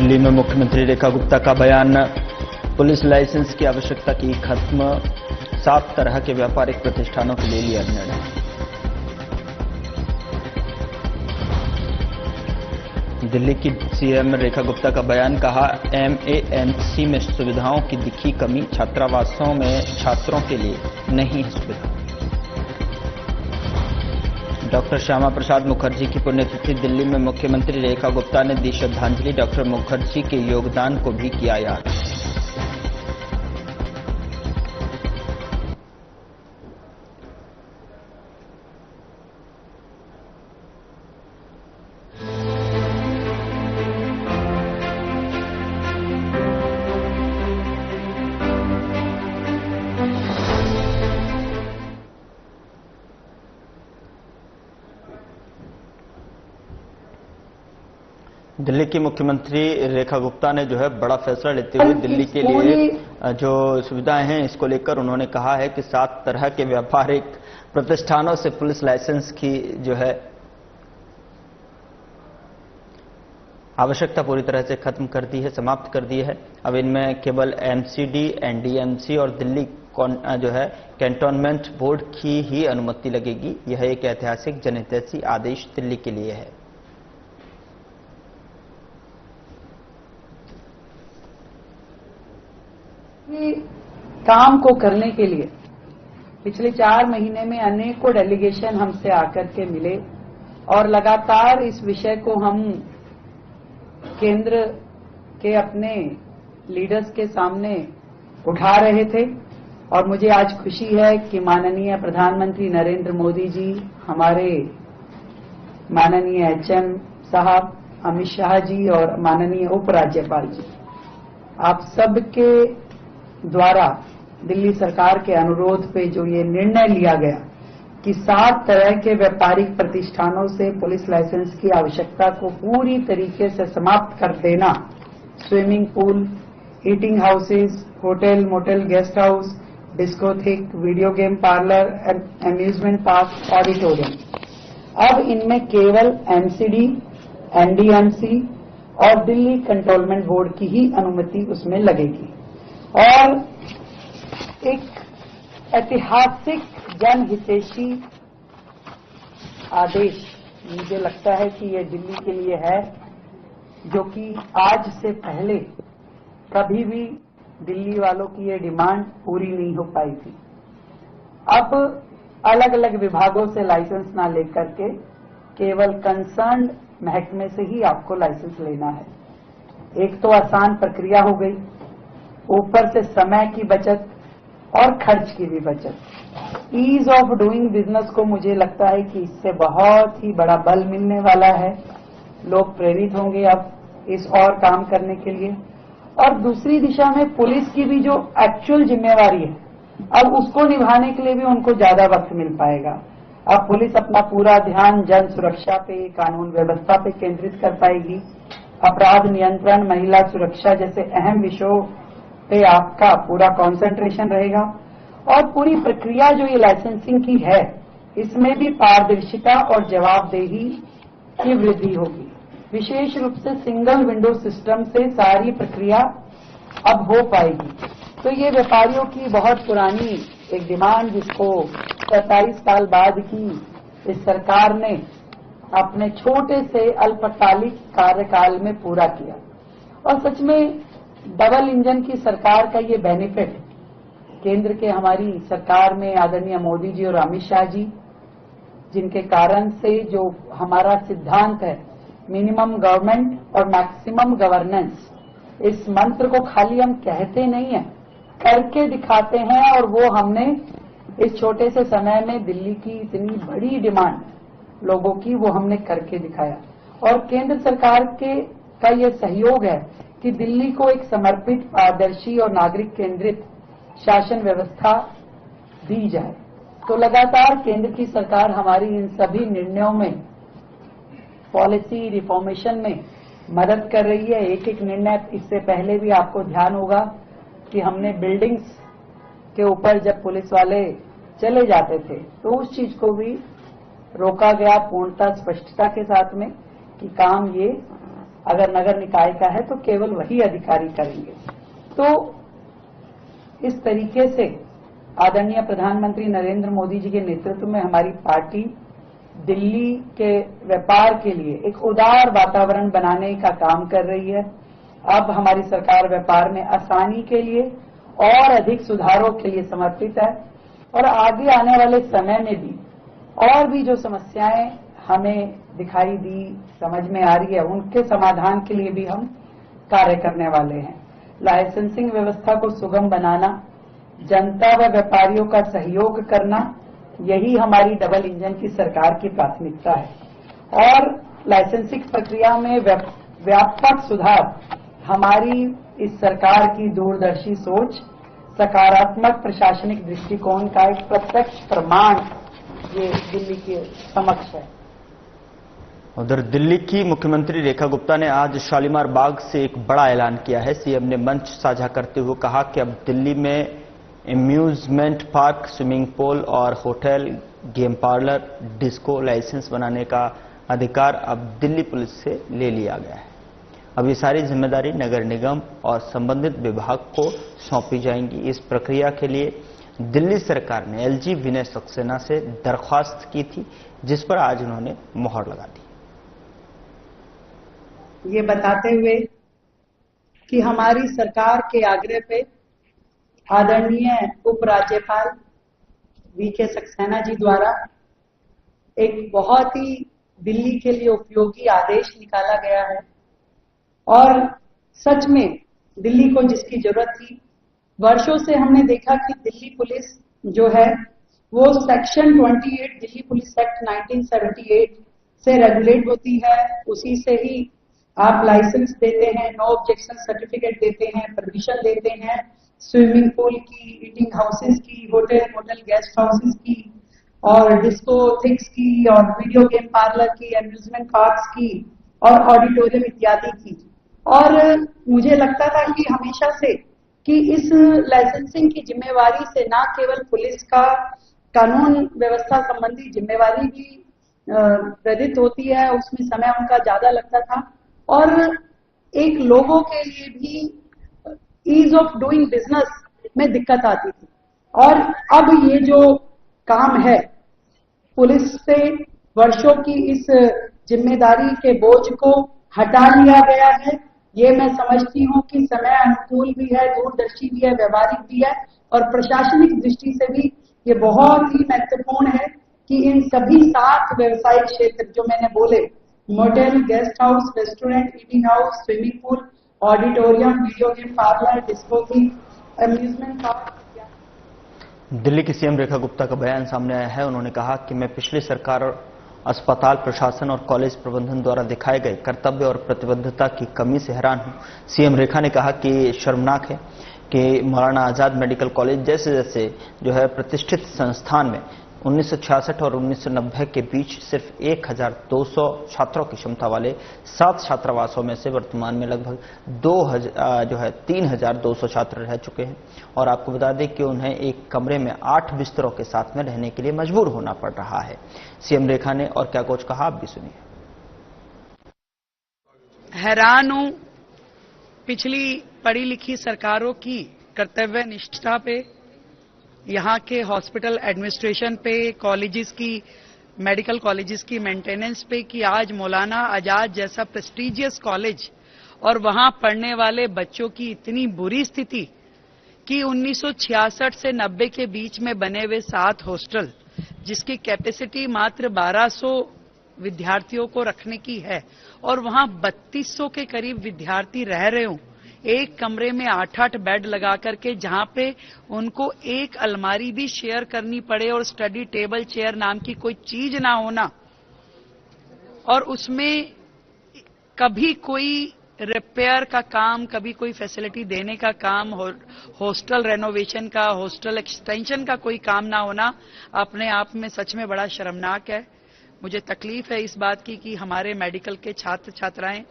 दिल्ली में मुख्यमंत्री रेखा गुप्ता का बयान, पुलिस लाइसेंस की आवश्यकता की खत्म, 7 तरह के व्यापारिक प्रतिष्ठानों के लिए लिया निर्णय। दिल्ली की सीएम रेखा गुप्ता का बयान, कहा एमएएनसी में सुविधाओं की दिखी कमी, छात्रावासों में छात्रों के लिए नहीं है सुविधा। डॉक्टर श्यामा प्रसाद मुखर्जी की पुण्यतिथि, दिल्ली में मुख्यमंत्री रेखा गुप्ता ने दी श्रद्धांजलि, डॉक्टर मुखर्जी के योगदान को भी किया याद। दिल्ली की मुख्यमंत्री रेखा गुप्ता ने जो है बड़ा फैसला लेते हुए दिल्ली के लिए जो सुविधाएं हैं इसको लेकर उन्होंने कहा है कि 7 तरह के व्यापारिक प्रतिष्ठानों से पुलिस लाइसेंस की जो है आवश्यकता पूरी तरह से खत्म कर दी है, समाप्त कर दी है। अब इनमें केवल एमसीडी, एनडीएमसी और दिल्ली जो है कैंटोनमेंट बोर्ड की ही अनुमति लगेगी। यह एक ऐतिहासिक जनहितैषी आदेश दिल्ली के लिए है। काम को करने के लिए पिछले 4 महीने में अनेकों डेलीगेशन हमसे आकर के मिले और लगातार इस विषय को हम केंद्र के अपने लीडर्स के सामने उठा रहे थे। और मुझे आज खुशी है कि माननीय प्रधानमंत्री नरेंद्र मोदी जी, हमारे माननीय एचएम साहब अमित शाह जी और माननीय उपराज्यपाल जी, आप सबके द्वारा दिल्ली सरकार के अनुरोध पे जो ये निर्णय लिया गया कि 7 तरह के व्यापारिक प्रतिष्ठानों से पुलिस लाइसेंस की आवश्यकता को पूरी तरीके से समाप्त कर देना, swimming pool, eating houses, hotel, motel, guest house, discotheque, video game parlour, amusement park, auditorium, अब इनमें केवल एमसीडी, एनडीएमसी और दिल्ली कंट्रोलमेंट बोर्ड की ही अनुमति उसमें लगेगी। और एक ऐतिहासिक जनहितैषी आदेश मुझे लगता है कि ये दिल्ली के लिए है, जो कि आज से पहले कभी भी दिल्ली वालों की ये डिमांड पूरी नहीं हो पाई थी। अब अलग अलग विभागों से लाइसेंस ना लेकर के केवल कंसर्न्ड महकमे से ही आपको लाइसेंस लेना है। एक तो आसान प्रक्रिया हो गई, ऊपर से समय की बचत और खर्च की भी बचत। ईज ऑफ डूइंग बिजनेस को मुझे लगता है कि इससे बहुत ही बड़ा बल मिलने वाला है। लोग प्रेरित होंगे अब इस और काम करने के लिए। और दूसरी दिशा में पुलिस की भी जो एक्चुअल जिम्मेवारी है, अब उसको निभाने के लिए भी उनको ज्यादा वक्त मिल पाएगा। अब पुलिस अपना पूरा ध्यान जन सुरक्षा पे, कानून व्यवस्था पे केंद्रित कर पाएगी। अपराध नियंत्रण, महिला सुरक्षा जैसे अहम विषयों पे आपका पूरा कंसंट्रेशन रहेगा। और पूरी प्रक्रिया जो ये लाइसेंसिंग की है, इसमें भी पारदर्शिता और जवाबदेही की वृद्धि होगी। विशेष रूप से सिंगल विंडो सिस्टम से सारी प्रक्रिया अब हो पाएगी। तो ये व्यापारियों की बहुत पुरानी एक डिमांड, जिसको 27 साल बाद की इस सरकार ने अपने छोटे से अल्पकालिक कार्यकाल में पूरा किया। और सच में डबल इंजन की सरकार का ये बेनिफिट केंद्र के हमारी सरकार में आदरणीय मोदी जी और अमित शाह जी, जिनके कारण से जो हमारा सिद्धांत है मिनिमम गवर्नमेंट और मैक्सिमम गवर्नेंस, इस मंत्र को खाली हम कहते नहीं है, करके दिखाते हैं। और वो हमने इस छोटे से समय में दिल्ली की इतनी बड़ी डिमांड लोगों की, वो हमने करके दिखाया। और केंद्र सरकार का ये सहयोग है कि दिल्ली को एक समर्पित, पारदर्शी और नागरिक केंद्रित शासन व्यवस्था दी जाए। तो लगातार केंद्र की सरकार हमारी इन सभी निर्णयों में, पॉलिसी रिफॉर्मेशन में मदद कर रही है। एक एक निर्णय, इससे पहले भी आपको ध्यान होगा कि हमने बिल्डिंग्स के ऊपर जब पुलिस वाले चले जाते थे तो उस चीज को भी रोका गया पूर्णतः स्पष्टता के साथ में कि काम ये अगर नगर निकाय का है तो केवल वही अधिकारी करेंगे। तो इस तरीके से आदरणीय प्रधानमंत्री नरेंद्र मोदी जी के नेतृत्व में हमारी पार्टी दिल्ली के व्यापार के लिए एक उदार वातावरण बनाने का काम कर रही है। अब हमारी सरकार व्यापार में आसानी के लिए और अधिक सुधारों के लिए समर्पित है और आगे आने वाले समय में भी और भी जो समस्याएं हमें दिखाई दी, समझ में आ रही है, उनके समाधान के लिए भी हम कार्य करने वाले हैं। लाइसेंसिंग व्यवस्था को सुगम बनाना, जनता व व्यापारियों का सहयोग करना, यही हमारी डबल इंजन की सरकार की प्राथमिकता है। और लाइसेंसिंग प्रक्रिया में व्यापक सुधार हमारी इस सरकार की दूरदर्शी सोच, सकारात्मक प्रशासनिक दृष्टिकोण का एक प्रत्यक्ष प्रमाण ये दिल्ली के समक्ष है। उधर दिल्ली की मुख्यमंत्री रेखा गुप्ता ने आज शालीमार बाग से एक बड़ा ऐलान किया है। सीएम ने मंच साझा करते हुए कहा कि अब दिल्ली में एम्यूजमेंट पार्क, स्विमिंग पूल और hotel, game parlour, disco licence बनाने का अधिकार अब दिल्ली पुलिस से ले लिया गया है। अब ये सारी जिम्मेदारी नगर निगम और संबंधित विभाग को सौंपी जाएंगी। इस प्रक्रिया के लिए दिल्ली सरकार ने एलजी विनय सक्सेना से दरख्वास्त की थी, जिस पर आज उन्होंने मोहर लगा दी। ये बताते हुए कि हमारी सरकार के आग्रह पे आदरणीय उपराज्यपाल वीके सक्सेना जी द्वारा एक बहुत ही दिल्ली के लिए उपयोगी आदेश निकाला गया है और सच में दिल्ली को जिसकी जरूरत थी। वर्षों से हमने देखा कि दिल्ली पुलिस जो है वो सेक्शन 28 दिल्ली पुलिस एक्ट 1978 से रेगुलेट होती है। उसी से ही आप लाइसेंस देते हैं, नो ऑब्जेक्शन सर्टिफिकेट देते हैं, परमिशन देते हैं स्विमिंग पूल की, ईटिंग हाउसेस की, होटल गेस्ट हाउसेस की और डिस्कोथेक्स की और वीडियो गेम पार्लर की, एम्यूजमेंट पार्क्स की और ऑडिटोरियम इत्यादि की। और मुझे लगता था कि हमेशा से कि इस लाइसेंसिंग की जिम्मेवारी से न केवल पुलिस का कानून व्यवस्था संबंधी जिम्मेवारी भी प्रेरित होती है, उसमें समय उनका ज्यादा लगता था और एक लोगों के लिए भी ईज ऑफ डूइंग बिजनेस में दिक्कत आती थी। और अब ये जो काम है, पुलिस से वर्षों की इस जिम्मेदारी के बोझ को हटा लिया गया है। ये मैं समझती हूँ कि समय अनुकूल भी है, दूरदर्शी भी है, व्यवहारिक भी है और प्रशासनिक दृष्टि से भी ये बहुत ही महत्वपूर्ण है कि इन सभी 7 व्यवसायिक क्षेत्र जो मैंने बोले, motel, guest house, restaurant, eating house, swimming pool, auditorium, video game parlour, disco की, अम्यूजमेंट पार्क। दिल्ली की सीएम रेखा गुप्ता का बयान सामने आया है। उन्होंने कहा कि मैं पिछली सरकार और अस्पताल प्रशासन और कॉलेज प्रबंधन द्वारा दिखाए गए कर्तव्य और प्रतिबद्धता की कमी से हैरान हूं। सीएम रेखा ने कहा कि शर्मनाक है कि मौलाना आजाद मेडिकल कॉलेज जैसे जो है प्रतिष्ठित संस्थान में 1966 और 1990 के बीच सिर्फ 1200 छात्रों की क्षमता वाले 7 छात्रावासों में से वर्तमान में लगभग 3200 छात्र रह चुके हैं। और आपको बता दें कि उन्हें एक कमरे में 8 बिस्तरों के साथ में रहने के लिए मजबूर होना पड़ रहा है। सीएम रेखा ने और क्या कुछ कहा, आप भी सुनिए। हैरान हूं पिछली पढ़ी लिखी सरकारों की कर्तव्य निष्ठा पे, यहाँ के हॉस्पिटल एडमिनिस्ट्रेशन पे, कॉलेजेस की, मेडिकल कॉलेजेस की मेंटेनेंस पे कि आज मौलाना आजाद जैसा प्रेस्टीजियस कॉलेज और वहां पढ़ने वाले बच्चों की इतनी बुरी स्थिति कि 1966 से 90 के बीच में बने हुए 7 हॉस्टल जिसकी कैपेसिटी मात्र 1200 विद्यार्थियों को रखने की है और वहां 3200 के करीब विद्यार्थी रह रहे हों, एक कमरे में 8-8 बेड लगा करके, जहां पे उनको एक अलमारी भी शेयर करनी पड़े और स्टडी टेबल चेयर नाम की कोई चीज ना होना, और उसमें कभी कोई रिपेयर का काम, कभी कोई फैसिलिटी देने का काम, हॉस्टल रेनोवेशन का, हॉस्टल एक्सटेंशन का कोई काम ना होना अपने आप में सच में बड़ा शर्मनाक है। मुझे तकलीफ है इस बात की कि हमारे मेडिकल के छात्र छात्राएं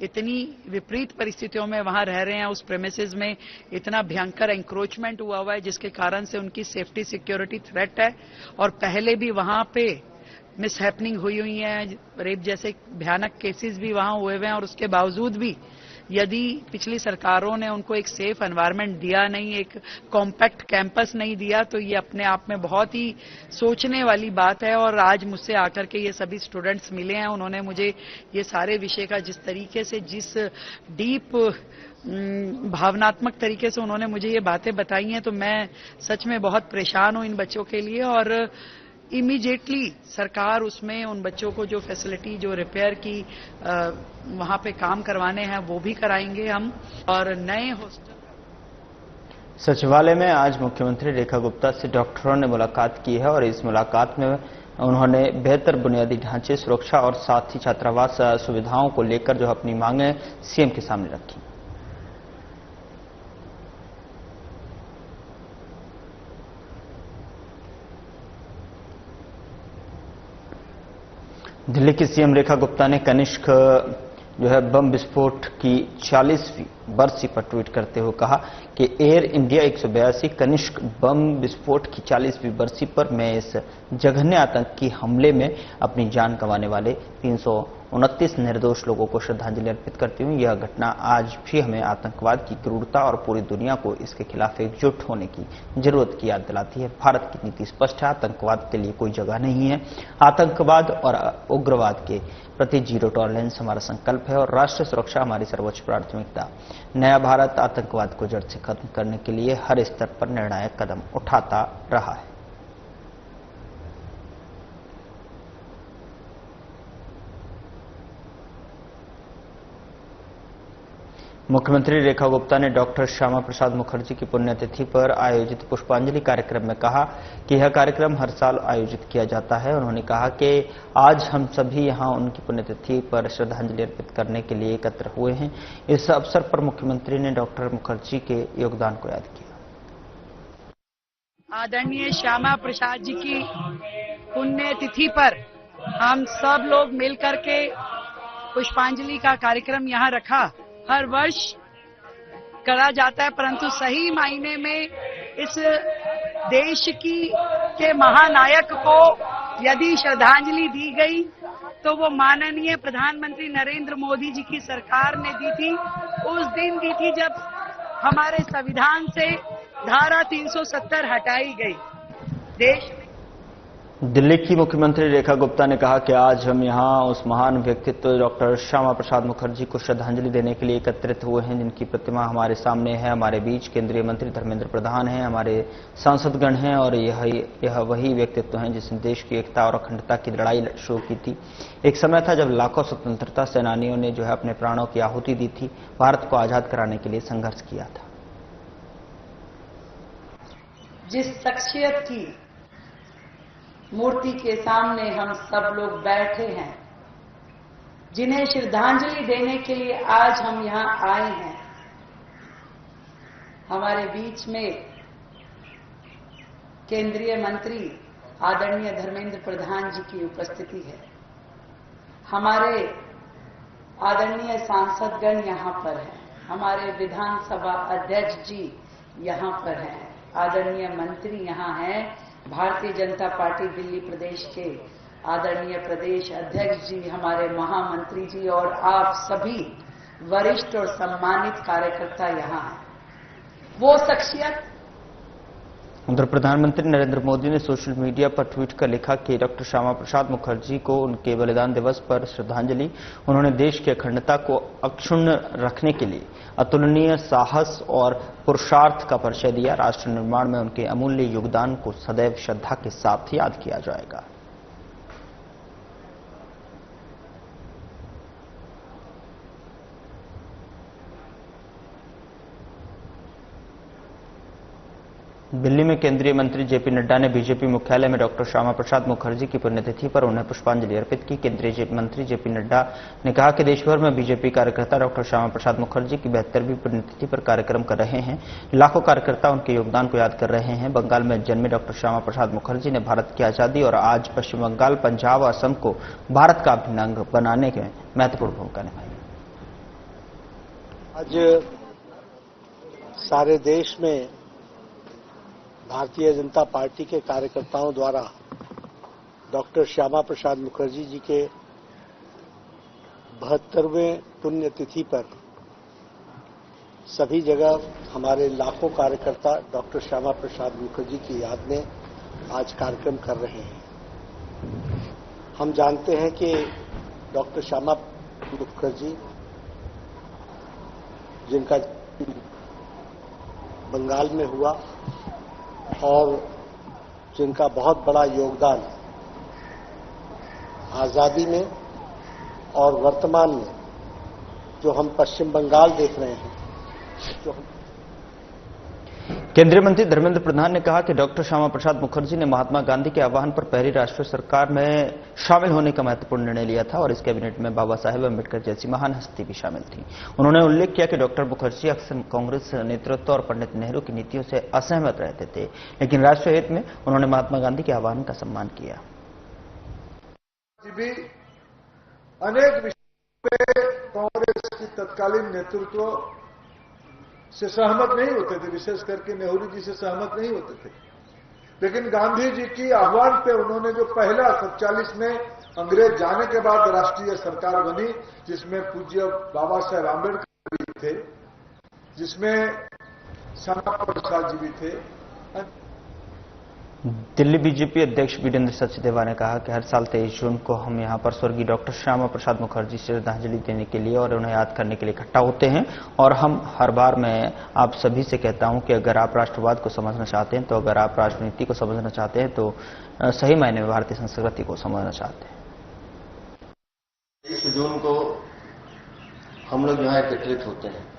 इतनी विपरीत परिस्थितियों में वहां रह रहे हैं। उस प्रेमिसेस में इतना भयंकर एंक्रोचमेंट हुआ है जिसके कारण से उनकी सेफ्टी सिक्योरिटी थ्रेट है। और पहले भी वहां पे मिसहैपनिंग हुई हैं, रेप जैसे भयानक केसेस भी वहां हुए हैं, और उसके बावजूद भी यदि पिछली सरकारों ने उनको एक सेफ एनवायरनमेंट दिया नहीं, एक कॉम्पैक्ट कैंपस नहीं दिया, तो ये अपने आप में बहुत ही सोचने वाली बात है। और आज मुझसे आकर के ये सभी स्टूडेंट्स मिले हैं, उन्होंने मुझे ये सारे विषय का जिस तरीके से, जिस डीप भावनात्मक तरीके से उन्होंने मुझे ये बातें बताई हैं, तो मैं सच में बहुत परेशान हूं इन बच्चों के लिए। और इमीडिएटली सरकार उसमें उन बच्चों को जो फैसिलिटी, जो रिपेयर की वहां पे काम करवाने हैं, वो भी कराएंगे हम। और नए हॉस्टल सचिवालय में आज मुख्यमंत्री रेखा गुप्ता से डॉक्टरों ने मुलाकात की है और इस मुलाकात में उन्होंने बेहतर बुनियादी ढांचे, सुरक्षा और साथ ही छात्रावास सुविधाओं को लेकर जो अपनी मांगें सीएम के सामने रखी। दिल्ली की सीएम रेखा गुप्ता ने कनिष्क जो है बम विस्फोट की 40वीं बरसी पर ट्वीट करते हुए कहा कि एयर इंडिया 182 कनिष्क बम विस्फोट की 40वीं बरसी पर मैं इस जघन्य आतंकी हमले में अपनी जान गंवाने वाले 329 निर्दोष लोगों को श्रद्धांजलि अर्पित करती हूं। यह घटना आज भी हमें आतंकवाद की क्रूरता और पूरी दुनिया को इसके खिलाफ एकजुट होने की जरूरत की याद दिलाती है। भारत की नीति स्पष्ट है, आतंकवाद के लिए कोई जगह नहीं है। आतंकवाद और उग्रवाद के प्रति जीरो टॉलरेंस हमारा संकल्प है और राष्ट्रीय सुरक्षा हमारी सर्वोच्च प्राथमिकता। नया भारत आतंकवाद को जड़ से खत्म करने के लिए हर स्तर पर निर्णायक कदम उठाता रहा है। मुख्यमंत्री रेखा गुप्ता ने डॉक्टर श्यामा प्रसाद मुखर्जी की पुण्यतिथि पर आयोजित पुष्पांजलि कार्यक्रम में कहा कि यह कार्यक्रम हर साल आयोजित किया जाता है। उन्होंने कहा कि आज हम सभी यहां उनकी पुण्यतिथि पर श्रद्धांजलि अर्पित करने के लिए एकत्र हुए हैं। इस अवसर पर मुख्यमंत्री ने डॉक्टर मुखर्जी के योगदान को याद किया। आदरणीय श्यामा प्रसाद जी की पुण्यतिथि पर हम सब लोग मिलकर के पुष्पांजलि का कार्यक्रम यहां रखा। हर वर्ष करा जाता है, परंतु सही मायने में इस देश के महानायक को यदि श्रद्धांजलि दी गई तो वो माननीय प्रधानमंत्री नरेंद्र मोदी जी की सरकार ने दी थी। उस दिन दी थी जब हमारे संविधान से धारा 370 हटाई गई। देश में दिल्ली की मुख्यमंत्री रेखा गुप्ता ने कहा कि आज हम यहां उस महान व्यक्तित्व डॉक्टर श्यामा प्रसाद मुखर्जी को श्रद्धांजलि देने के लिए एकत्रित हुए हैं, जिनकी प्रतिमा हमारे सामने है। हमारे बीच केंद्रीय मंत्री धर्मेंद्र प्रधान हैं, हमारे सांसदगण हैं और यह वही व्यक्तित्व हैं जिसने देश की एकता और अखंडता की लड़ाई शुरू की थी। एक समय था जब लाखों स्वतंत्रता सेनानियों ने जो है अपने प्राणों की आहुति दी थी, भारत को आजाद कराने के लिए संघर्ष किया था। जिस शख्सियत की मूर्ति के सामने हम सब लोग बैठे हैं, जिन्हें श्रद्धांजलि देने के लिए आज हम यहां आए हैं, हमारे बीच में केंद्रीय मंत्री आदरणीय धर्मेंद्र प्रधान जी की उपस्थिति है। हमारे आदरणीय सांसदगण यहां पर हैं, हमारे विधानसभा अध्यक्ष जी यहां पर हैं, आदरणीय मंत्री यहां हैं, भारतीय जनता पार्टी दिल्ली प्रदेश के आदरणीय प्रदेश अध्यक्ष जी, हमारे महामंत्री जी और आप सभी वरिष्ठ और सम्मानित कार्यकर्ता यहाँ हैं। वो शख्सियत। उधर प्रधानमंत्री नरेंद्र मोदी ने सोशल मीडिया पर ट्वीट कर लिखा कि डॉक्टर श्यामा प्रसाद मुखर्जी को उनके बलिदान दिवस पर श्रद्धांजलि। उन्होंने देश की अखंडता को अक्षुण्ण रखने के लिए अतुलनीय साहस और पुरुषार्थ का परिचय दिया। राष्ट्र निर्माण में उनके अमूल्य योगदान को सदैव श्रद्धा के साथ याद किया जाएगा। दिल्ली में केंद्रीय मंत्री जेपी नड्डा ने बीजेपी मुख्यालय में डॉक्टर श्यामा प्रसाद मुखर्जी की पुण्यतिथि पर उन्हें पुष्पांजलि अर्पित की। केंद्रीय मंत्री जेपी नड्डा ने कहा कि देश भर में बीजेपी कार्यकर्ता डॉक्टर श्यामा प्रसाद मुखर्जी की 72वीं पुण्यतिथि पर कार्यक्रम कर रहे हैं। लाखों कार्यकर्ता उनके योगदान को याद कर रहे हैं। बंगाल में जन्मे डॉक्टर श्यामा प्रसाद मुखर्जी ने भारत की आजादी और आज पश्चिम बंगाल, पंजाब और असम को भारत का अभिन्न अंग बनाने में महत्वपूर्ण भूमिका निभाई। आज सारे देश में भारतीय जनता पार्टी के कार्यकर्ताओं द्वारा डॉक्टर श्यामा प्रसाद मुखर्जी जी के 72वें पुण्यतिथि पर सभी जगह हमारे लाखों कार्यकर्ता डॉक्टर श्यामा प्रसाद मुखर्जी की याद में आज कार्यक्रम कर रहे हैं। हम जानते हैं कि डॉक्टर श्यामा मुखर्जी, जिनका बंगाल में हुआ और जिनका बहुत बड़ा योगदान आजादी में और वर्तमान में जो हम पश्चिम बंगाल देख रहे हैं, केंद्रीय मंत्री धर्मेंद्र प्रधान ने कहा कि डॉक्टर श्यामा प्रसाद मुखर्जी ने महात्मा गांधी के आह्वान पर पहली राष्ट्रीय सरकार में शामिल होने का महत्वपूर्ण निर्णय लिया था और इस कैबिनेट में बाबा साहेब अम्बेडकर जैसी महान हस्ती भी शामिल थी। उन्होंने उल्लेख किया कि डॉक्टर मुखर्जी अक्सर कांग्रेस नेतृत्व और पंडित नेहरू की नीतियों से असहमत रहते थे, लेकिन राष्ट्रीय हित में उन्होंने महात्मा गांधी के आह्वान का सम्मान किया। भी अनेक विषयों पे कांग्रेस की तत्कालीन नेतृत्व से सहमत नहीं होते थे, विशेष करके नेहरू जी से सहमत नहीं होते थे, लेकिन गांधी जी की आह्वान पे उन्होंने जो पहला 47 में अंग्रेज जाने के बाद राष्ट्रीय सरकार बनी, जिसमें पूज्य बाबा साहेब आम्बेडकर भी थे, जिसमें श्यामा प्रसाद जी भी थे। दिल्ली बीजेपी अध्यक्ष वीरेंद्र सचदेवा ने कहा कि हर साल 23 जून को हम यहां पर स्वर्गीय डॉक्टर श्यामा प्रसाद मुखर्जी श्रद्धांजलि देने के लिए और उन्हें याद करने के लिए इकट्ठा होते हैं और हम हर बार मैं आप सभी से कहता हूं कि अगर आप राष्ट्रवाद को समझना चाहते हैं, तो अगर आप राजनीति को समझना चाहते हैं, तो सही मायने में भारतीय संस्कृति को समझना चाहते हैं। 23 जून को हम लोग यहां एकत्रित होते हैं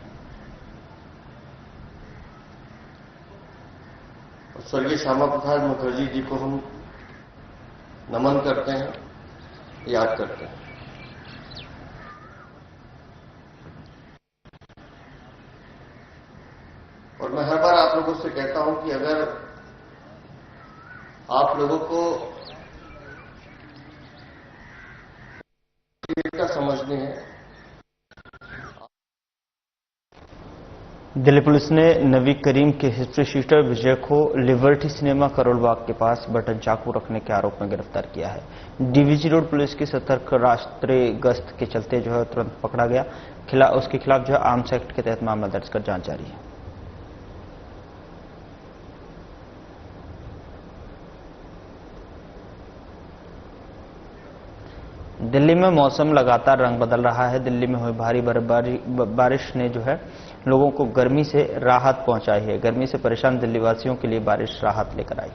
और स्वर्गीय श्यामा प्रसाद मुखर्जी जी को हम नमन करते हैं, याद करते हैं। और मैं हर बार आप लोगों से कहता हूं कि अगर आप लोगों को समझनी है। दिल्ली पुलिस ने नवी करीम के हिस्ट्री शीटर विजय को लिबर्टी सिनेमा करोल बाग के पास बटन चाकू रखने के आरोप में गिरफ्तार किया है। डीवीजी रोड पुलिस की सतर्क रात्रि गश्त के चलते जो है तुरंत पकड़ा गया। उसके खिलाफ जो है आर्म्स एक्ट के तहत मामला दर्ज कर जांच जारी है। दिल्ली में मौसम लगातार रंग बदल रहा है। दिल्ली में हुई भारी बारिश ने जो है लोगों को गर्मी से राहत पहुंचाई है। गर्मी से परेशान दिल्ली वासियों के लिए बारिश राहत लेकर आई।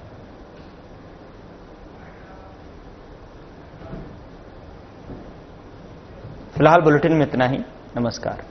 फिलहाल बुलेटिन में इतना ही। नमस्कार।